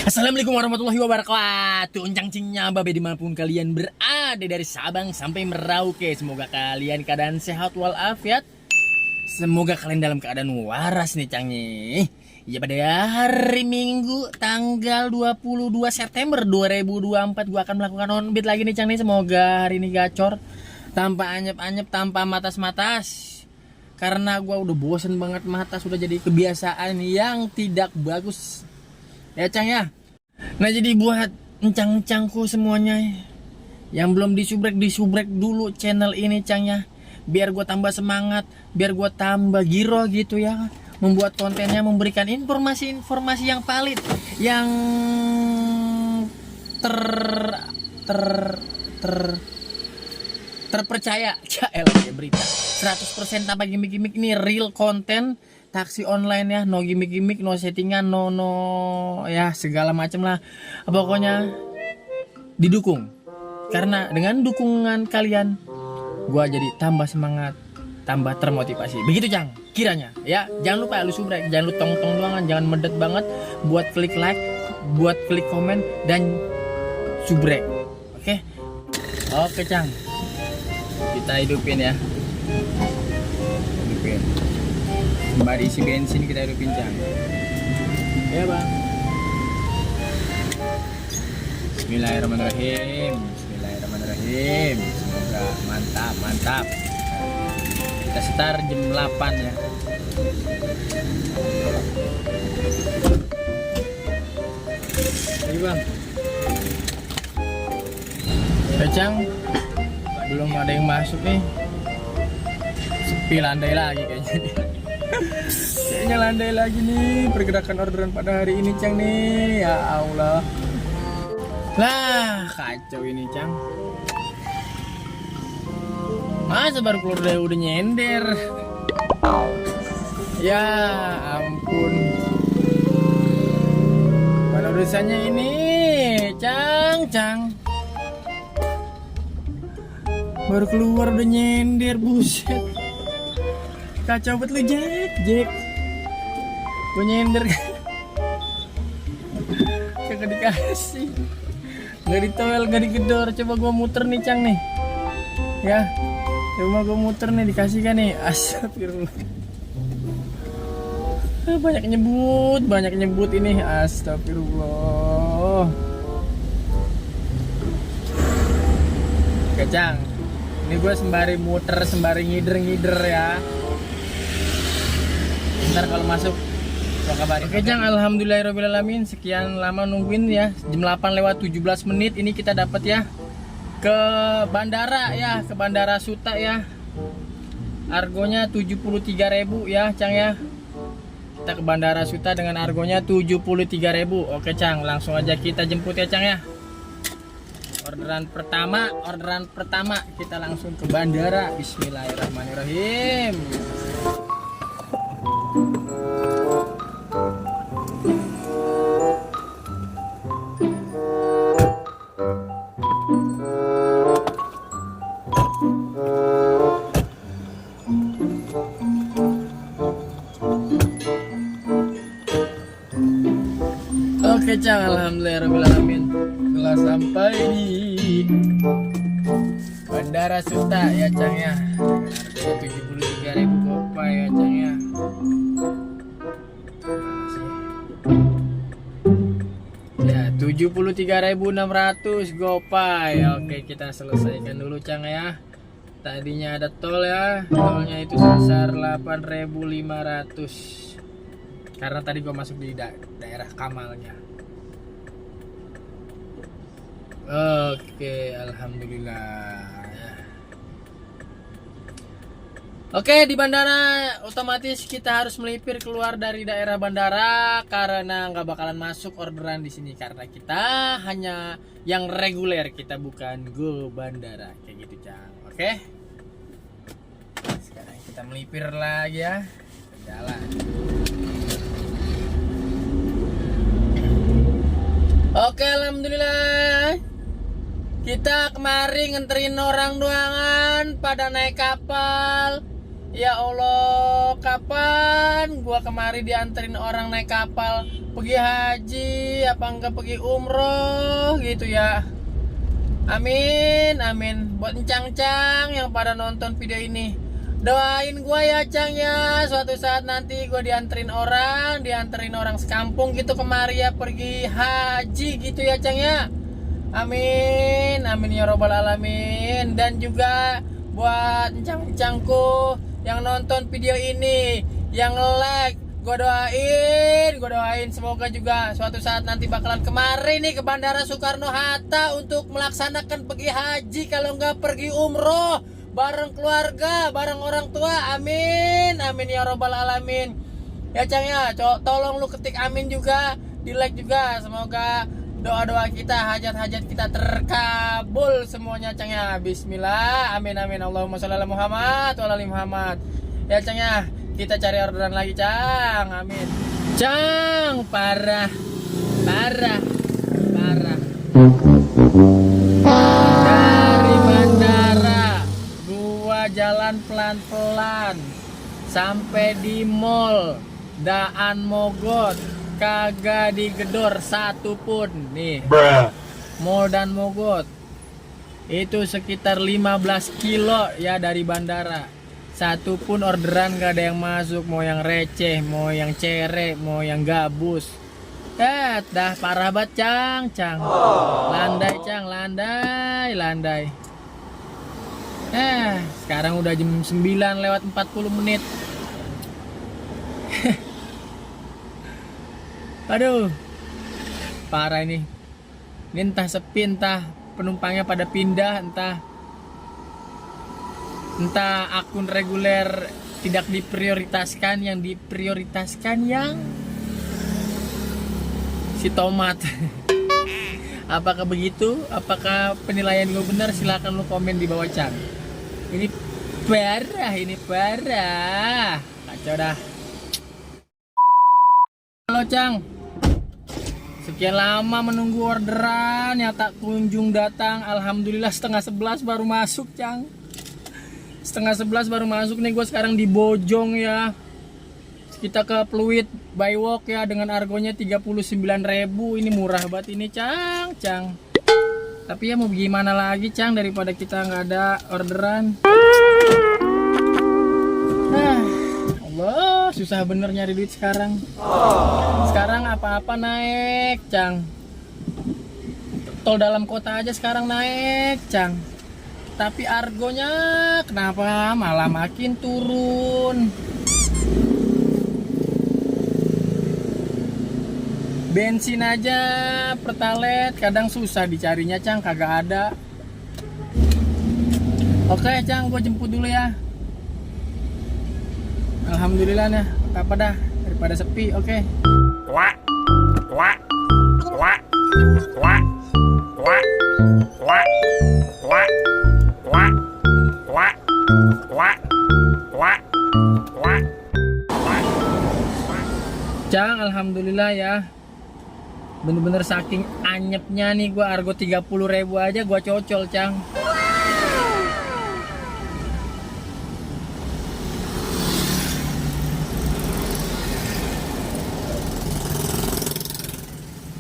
Assalamualaikum warahmatullahi wabarakatuh. Uncang-cingnya babe dimanapun kalian berada, dari Sabang sampai Merauke. Semoga kalian keadaan sehat walafiat. Semoga kalian dalam keadaan waras nih cangnya. Ya pada hari Minggu tanggal 22 September 2024 gua akan melakukan onbit lagi nih cang nih. Semoga hari ini gacor, tanpa anyep-anyep, tanpa matas-matas. Karena gua udah bosen banget matas, sudah jadi kebiasaan yang tidak bagus. Ya Cang ya. Nah jadi buat encang-encangku semuanya yang belum disubrek dulu channel ini Cang ya, biar gue tambah semangat, biar gue tambah giro gitu ya, membuat kontennya, memberikan informasi-informasi yang valid, yang terpercaya. Ya berita 100% tanpa gimmick-gimmick, ini real konten taksi online ya, no gimmick-gimmick, no settingan, no ya segala macam lah. Pokoknya didukung. Karena dengan dukungan kalian gua jadi tambah semangat, tambah termotivasi. Begitu Cang, kiranya ya. Jangan lupa lu subrek, jangan lu tong-tong doang, jangan medet banget, buat klik like, buat klik komen dan subrek. Oke. Oke Cang. Kita hidupin ya. Hidupin. Sembari isi bensin kita hidupin Cang. Ya bang. Bismillahirrahmanirrahim. Bismillahirrahmanirrahim. Semoga mantap. Kita start jam 8 ya. Ayo bang. Ya Cang, belum ada yang masuk nih. Sepi, landai lagi kayaknya. Kayaknya landai lagi nih pergerakan orderan pada hari ini Cang nih. Ya Allah. Lah kacau ini Cang. Masa baru keluar dari udah nyender. Ya ampun. Mana urusannya ini Cang. Baru keluar udah nyender, buset. Kacau banget lu Jack. Gue nyender kagak dikasih, gak ditowel, gak digedor. Coba gue muter nih Cang nih ya, coba gue muter nih, dikasih kan nih. Astagfirullah, banyak nyebut ini. Astagfirullah. Oke Cang, ini gue sembari muter, sembari ngider ya. Ntar kalau masuk gua kabarin. Oke Cang, alhamdulillahirobbilalamin. Sekian lama nungguin ya, jam 8:17 ini kita dapat ya, ke bandara ya, ke Bandara Suta ya. Argonya 73.000 ya Cang ya. Kita ke Bandara Suta dengan argonya 73.000. Oke Cang, langsung aja kita jemput ya Cang ya. Orderan pertama kita langsung ke bandara. Bismillahirrahmanirrahim. Oke Cang, alhamdulillahirrahmanirrahim. Telah sampai di Bandara Suta ya Cang ya. Harga 73.000 gopay ya Cang ya. Ya 73.600 gopay. Oke, kita selesaikan dulu Cang ya. Tadinya ada tol ya, tolnya itu sebesar 8.500. Karena tadi gua masuk di daerah Kamalnya. Oke, alhamdulillah. Oke, di bandara otomatis kita harus melipir keluar dari daerah bandara karena nggak bakalan masuk orderan di sini karena kita hanya yang reguler, kita bukan go bandara kayak gitu Cang. Oke. Sekarang kita melipir lagi ya, jalan. Oke, alhamdulillah. Kita kemarin nganterin orang doangan pada naik kapal. Ya Allah, kapan gua kemari dianterin orang naik kapal pergi haji, apa enggak pergi umroh gitu ya. Amin, amin. Buat encang-cang yang pada nonton video ini, doain gua ya Cang ya, suatu saat nanti gua dianterin orang sekampung gitu kemari ya pergi haji gitu ya Cang ya. Amin, amin ya robbal alamin. Dan juga buat encang-encangku yang nonton video ini, yang like, gue doain semoga juga suatu saat nanti bakalan kemari nih ke Bandara Soekarno-Hatta untuk melaksanakan pergi haji, kalau nggak pergi umroh bareng keluarga, bareng orang tua. Amin, amin ya robbal alamin. Ya Cang ya, tolong lu ketik amin juga, di like juga, semoga doa-doa kita, hajat-hajat kita terkabul semuanya Cang ya. Bismillah, amin amin. Allahumma sholli ala Muhammad wa ala ali Muhammad. Ya Cang ya, kita cari orderan lagi Cang. Amin. Cang, parah. Dari bandara gua jalan pelan-pelan sampai di mall Daan Mogot, kagak digedor satupun nih. Mall Dan Mogot itu sekitar 15 kilo ya dari bandara. Satupun orderan gak ada yang masuk, mau yang receh, mau yang cere, mau yang gabus. Dah parah banget Cang. Landai Cang, landai. Sekarang udah jam 9 lewat 40 menit. Aduh, parah ini. Ini entah sepi, entah penumpangnya pada pindah, entah akun reguler tidak diprioritaskan, yang diprioritaskan yang si tomat. Apakah begitu? Apakah penilaian gue benar? Silahkan lu komen di bawah Cang. Ini parah. Kacau dah. Halo Cang, sekian lama menunggu orderan yang tak kunjung datang. Alhamdulillah setengah 11 baru masuk Cang. Setengah 11 baru masuk nih. Gue sekarang di Bojong ya. Kita ke Pluit by walk ya, dengan argonya 39.000. Ini murah banget ini Cang. Tapi ya mau gimana lagi Cang, daripada kita nggak ada orderan. Allah, susah bener nyari duit sekarang. Sekarang apa-apa naik Cang. Tol dalam kota aja sekarang naik Cang. Tapi argonya kenapa malah makin turun. Bensin aja Pertalite kadang susah dicarinya Cang, kagak ada. Oke Cang, gue jemput dulu ya. Alhamdulillah nih, apa dah daripada sepi. Oke. Cang, alhamdulillah ya. Bener-bener saking anyepnya nih gua, argo 30.000 aja gua cocol Cang.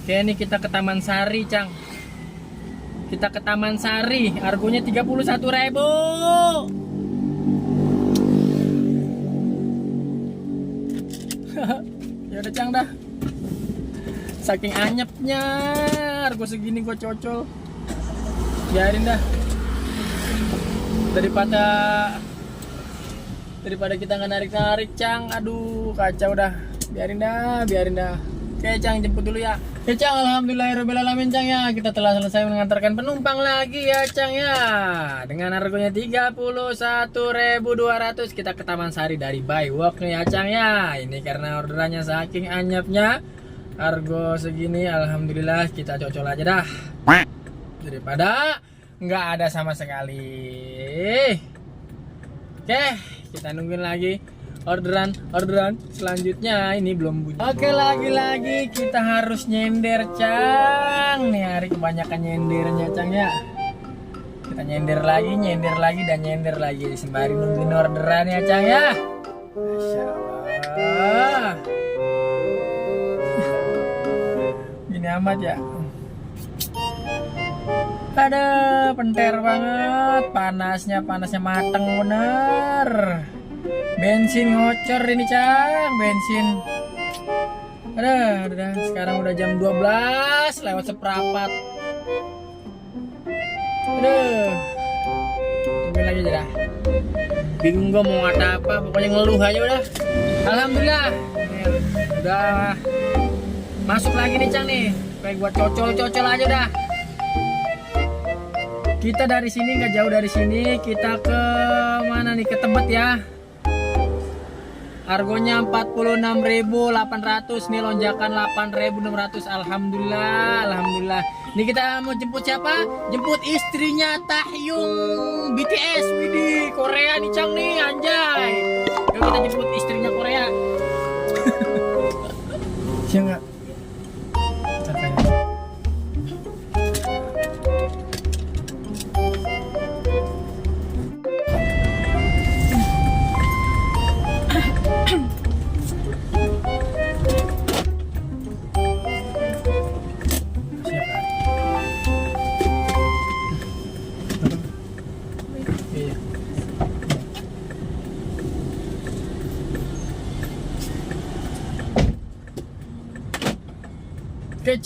Oke, nih kita ke Taman Sari Cang. Kita ke Taman Sari, argonya 31.000. Ya udah Cang dah. Saking anyepnya harga segini gue cocol. Biarin dah. Daripada kita nggak narik Cang. Aduh, kacau dah. Biarin dah. Oke Cang, jemput dulu ya. Ya Cang, alhamdulillahirobbilalamin Cang ya. Kita telah selesai mengantarkan penumpang lagi ya Cang ya. Dengan harganya 31.200 kita ke Taman Sari dari by walk nih ya Cang ya. Ini karena orderannya saking anyepnya, harga segini alhamdulillah kita cocol aja dah. Daripada nggak ada sama sekali. Oke, kita nungguin lagi orderan selanjutnya. Ini belum bunyi. Oke, lagi-lagi kita harus nyender Cang. Nih hari kebanyakan nyendernya Cang ya. Kita Kita nyender lagi dan nyender lagi sembari nungguin orderan ya Cang ya. Masya Allah. Gini amat ya. Ada penter banget, panasnya mateng bener. Bensin ngocor ini Cang, bensin. Ada. Sekarang udah jam 12 lewat seperempat. Tungguin lagi aja dah. Bingung gue mau ngata apa, pokoknya ngeluh aja udah. Alhamdulillah. Udah masuk lagi nih Cang nih. Kayak gua cocol aja dah. Kita dari sini nggak jauh dari sini, kita ke mana nih? Ke Tebet ya. Harganya 46.800 nih, lonjakan 8.600. Alhamdulillah. Ini kita mau jemput siapa? Jemput istrinya Taehyung BTS. Widih, Korea nih Cang nih, anjay. Yuk kita jemput istrinya Korea. Siapa?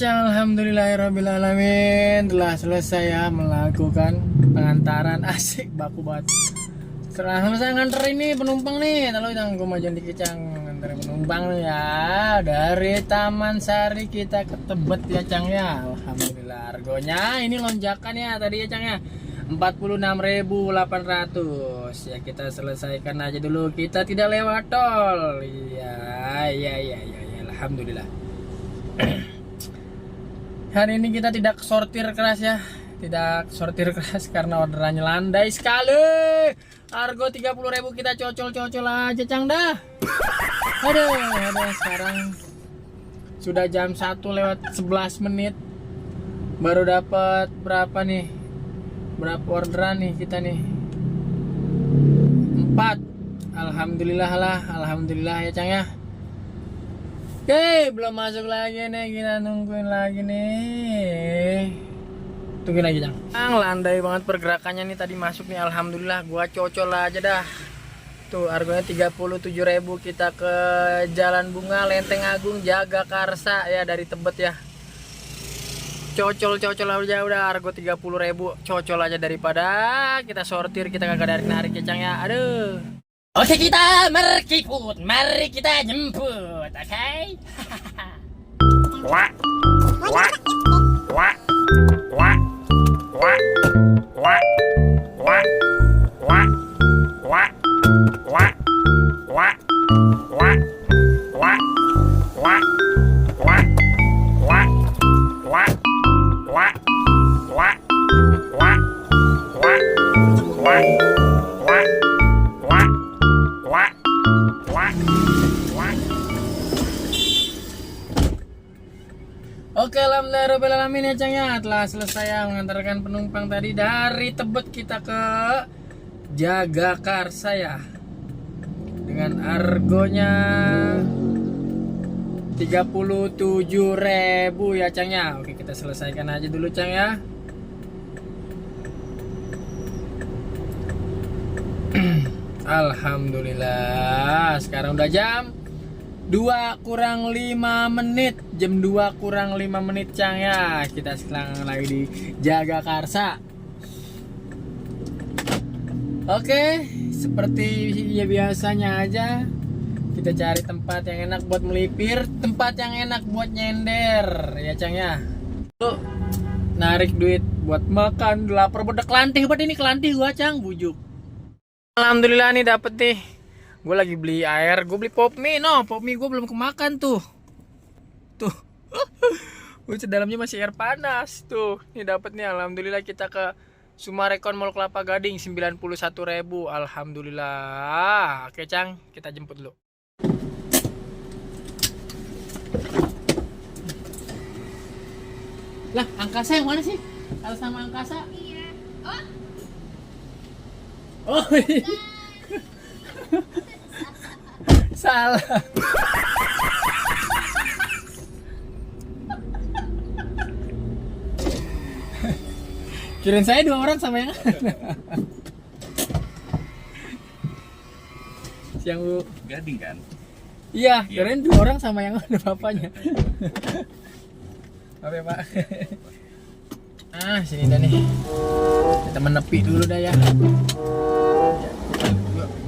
Alhamdulillahirrabbilalamin, telah selesai ya melakukan pengantaran. Asik baku banget. Setelah selesai nganter ini penumpang nih, lalu yang gue majuin dikit Cang, nganter penumpang nih ya dari Taman Sari kita ke Tebet ya Cang ya. Alhamdulillah, harganya ini lonjakan ya tadi ya Cang ya, 46.800 ya. Kita selesaikan aja dulu, kita tidak lewat tol. Iya, alhamdulillah. Hari ini kita tidak sortir keras ya. Tidak sortir keras karena orderannya landai sekali. Harga 30.000 kita cocol aja Cang dah. Aduh, sekarang sudah jam 1 lewat 11 menit. Baru dapat berapa nih? Berapa orderan nih kita nih? 4. Alhamdulillah ya Cang ya. Oke, belum masuk lagi nih, kita nungguin lagi nih. Tungguin lagi Cang. Landai banget pergerakannya nih, tadi masuk nih. Alhamdulillah, gua cocol aja dah. Tuh harganya 37.000, kita ke Jalan Bunga Lenteng Agung Jagakarsa ya, dari Tebet ya. Cocol aja udah, harga 30.000, cocol aja daripada kita sortir, kita kagak narik ya Cang ya. Aduh. Oke, kita merkiput, mari kita jemput, oke? Oke, alhamdulillahirrahmanirrahim ya Cang ya. Telah selesai ya mengantarkan penumpang tadi dari Tebet kita ke Jagakarsa ya. Dengan harganya 37.000 ya Cang ya. Oke, kita selesaikan aja dulu Cang ya. Alhamdulillah, sekarang udah jam 2 kurang 5 menit. Jam 2 kurang 5 menit Cang ya. Kita sekarang lagi di Jagakarsa. Oke, seperti ya biasanya aja, kita cari tempat yang enak buat melipir, tempat yang enak buat nyender ya Cang ya. Tuh, narik duit buat makan, lapar bedak, kelantih buat ini, kelantih gua Cang, bujuk. Alhamdulillah nih dapet nih. Gue lagi beli air, gue beli pop mie, pop mie gue belum kemakan tuh. Dalamnya masih air panas tuh. Ini dapet nih, alhamdulillah. Kita ke Sumarekon Mall Kelapa Gading, 91.000. Alhamdulillah. Oke Cang, kita jemput dulu. Lah, angkasa yang mana sih? Atas nama angkasa? Iya. Oh, Oh, iya. Salah. Kirain saya 2 orang sama yang siang Bu. Gading kan? Iya, kirain 2 orang sama yang ada bapaknya. Oke Pak. Sini dah nih. Kita menepi dulu dah ya.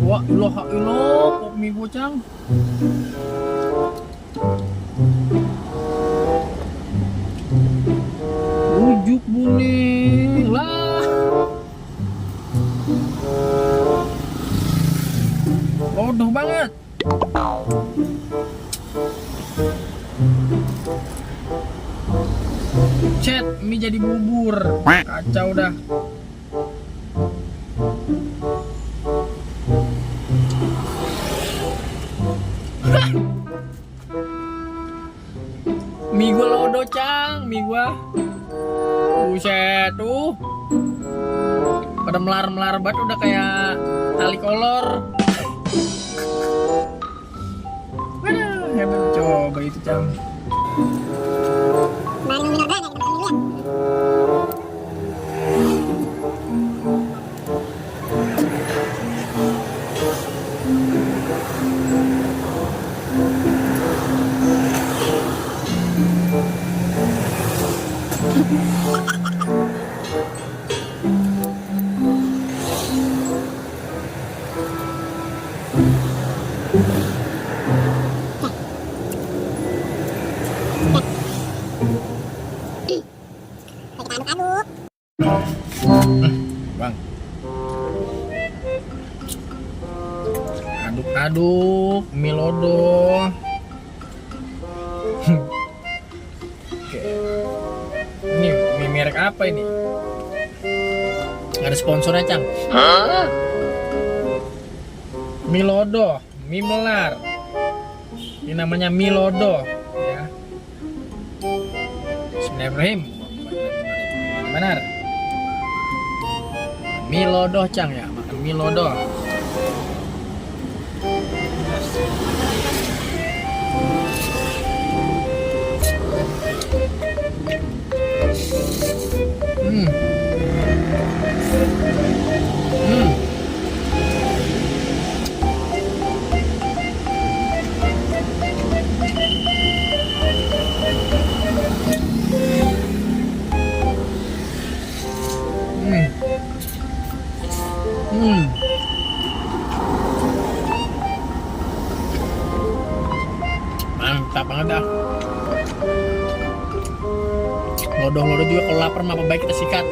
Wah, ilah kok mie bocang. Ujuk boleh lah. Bodoh banget. Cet, mie jadi bubur. Kacau dah. Mie gua lodo cang, mie gua. Buset tuh. Pada melar-melar banget udah kayak tali kolor. Aduh, hebat coba itu cang. Bang, aduk-aduk mie lodo. Oke. Ini mie merek apa ini? Nggak ada sponsornya cang. Mie lodo, mie melar. Ini namanya mie lodo ya. Bismillahirrahmanirrahim. Benar. Mie lodo cang ya, makan mie lodo. Mantap banget dah. Lodo-lodo juga kalau lapar mah apa baik kita sikat.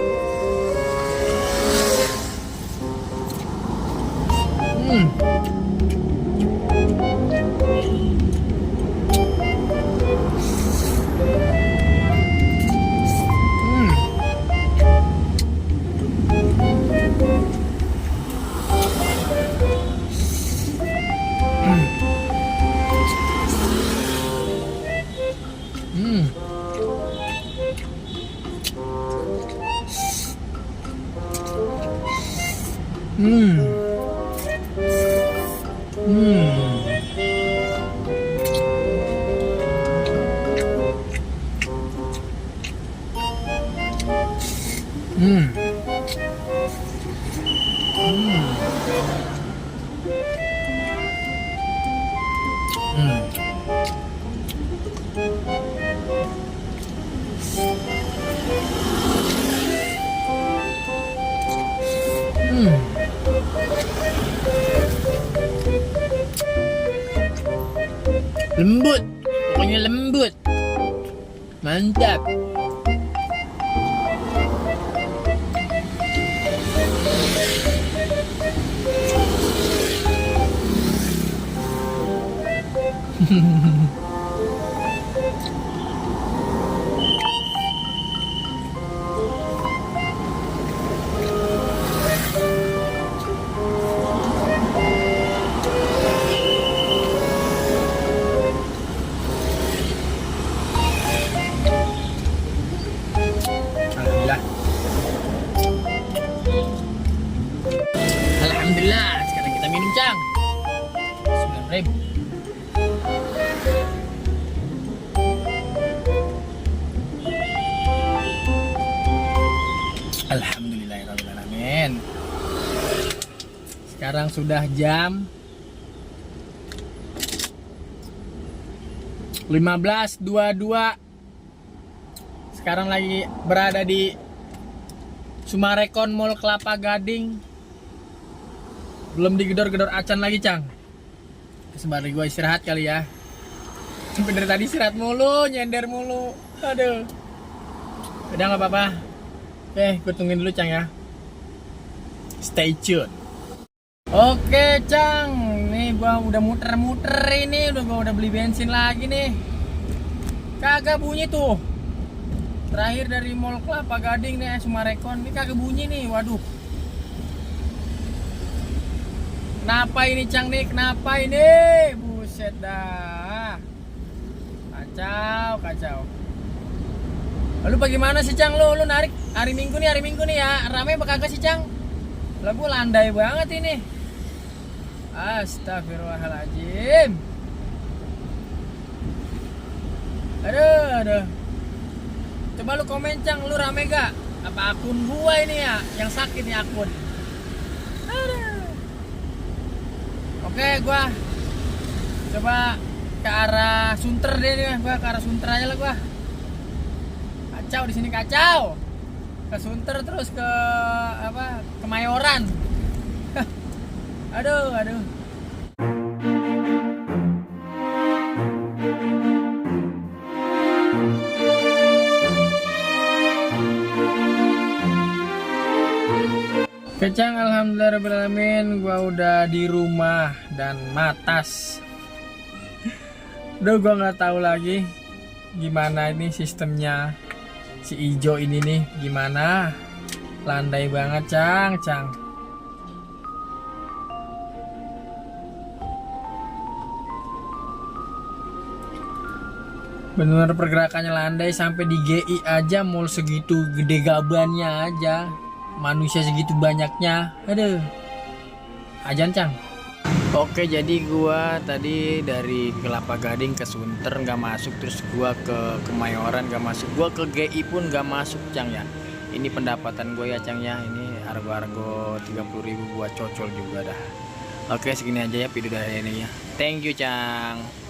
Lembut, pokoknya lembut, mantap. Alhamdulillahirrahmanirrahim. Sekarang sudah jam 15.22. Sekarang lagi berada di Sumarekon Mall Kelapa Gading. Belum digedor-gedor acan lagi, Cang. Sebentar gue istirahat kali ya. Sampai dari tadi istirahat mulu, nyender mulu. Aduh. Udah nggak apa-apa. Oke, gue tungguin dulu, Cang ya. Stay tune. Oke, Cang. Nih gua udah muter-muter ini, gua udah beli bensin lagi nih. Kagak bunyi tuh. Terakhir dari Mall Kelapa Gading nih, Sumarekon. Ini kagak bunyi nih. Waduh. Kenapa ini, Cang nih? Kenapa ini? Buset dah. Kacau. Lalu bagaimana sih, Cang? Lu narik hari Minggu nih ya. Rame apa kagak sih, Cang? Lah gua landai banget ini. Astagfirullahaladzim. Aduh. Coba lu komen, Cang, lu rame gak? Apa akun gua ini ya yang sakit nih akun? Aduh. Oke, gua coba ke arah Sunter deh nih, gua ke arah Sunter aja lah gua. Kacau di sini, kacau. Ke Sunter terus ke Kemayoran. Aduh. Kecang, alhamdulillahirrahmanirrahim, gua udah di rumah dan matas. Udah gua nggak tahu lagi gimana ini sistemnya si Ijo ini nih, gimana? Landai banget, Cang. Bener pergerakannya landai sampai di GI aja, mall segitu gede gabannya aja, manusia segitu banyaknya. Aduh, ajan, Cang. Oke, jadi gua tadi dari Kelapa Gading ke Sunter nggak masuk, terus gua ke Kemayoran nggak masuk, gua ke GI pun nggak masuk, Cang ya. Ini pendapatan gue ya, Cang ya. Ini harga 30.000 gua cocol juga dah. Oke, segini aja ya video dari ini ya. Thank you, Cang.